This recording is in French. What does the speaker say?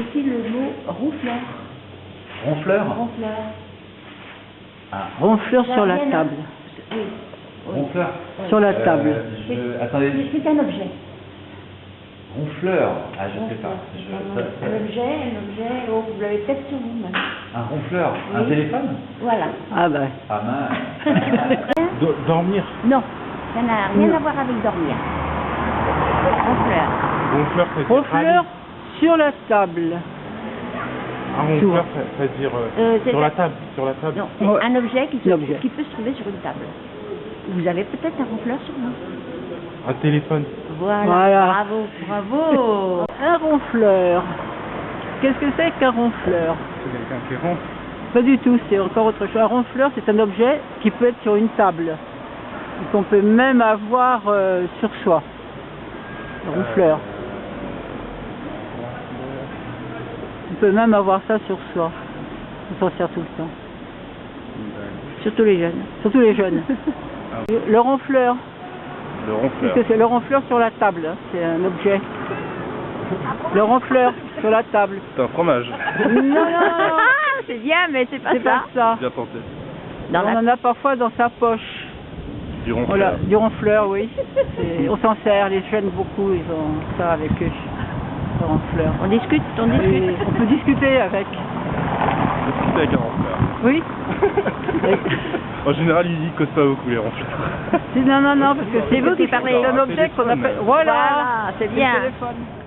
Aussi le mot ronfleur. Ronfleur? Ronfleur. Ah, Ronfleur sur la table. Oui. ronfleur? Sur la table. Attendez. C'est un objet. Ronfleur? Ah, je sais pas. Un objet, oh, vous l'avez peut-être sur vous même. Un ronfleur? Oui. Un téléphone? Ah Voilà. ben. Pas mal. Dormir. Non, ça n'a rien à voir avec dormir. Ronfleur. Ronfleur, Ronfleur sur la table. Un ronfleur, c'est-à-dire c'est sur ça. la table. Sur la table. Non, c'est Ouais. un objet qui Un objet. peut se trouver sur une table. Vous avez peut-être un ronfleur sur vous. Un téléphone. Voilà. Bravo. Un ronfleur. Qu'est-ce que c'est qu'un ronfleur? C'est quelqu'un qui ronfle. Pas du tout, c'est encore autre chose. Un ronfleur, c'est un objet qui peut être sur une table. Et qu'on peut même avoir sur soi. Un ronfleur. On peut même avoir ça sur soi. On s'en sert tout le temps. Surtout les jeunes. Surtout les jeunes. Le ronfleur. Le ronfleur. Qu'est-ce que c'est? Le ronfleur sur la table. C'est un objet. Le ronfleur sur la table. C'est un fromage. Non. C'est bien, mais c'est pas C'est pas ça. Bien tenté. On en a parfois dans sa poche. Du ronfleur. Voilà, du ronfleur, oui. On s'en sert, les jeunes beaucoup, ils ont ça avec eux. Le ronfleur. On discute. Et on peut discuter avec. Discuter avec un ronfleur. Oui. En général, ils causent pas beaucoup les ronfleurs. Non, parce que C'est vous qui parlez. C'est un objet qu'on appelle. Voilà, c'est bien. le téléphone.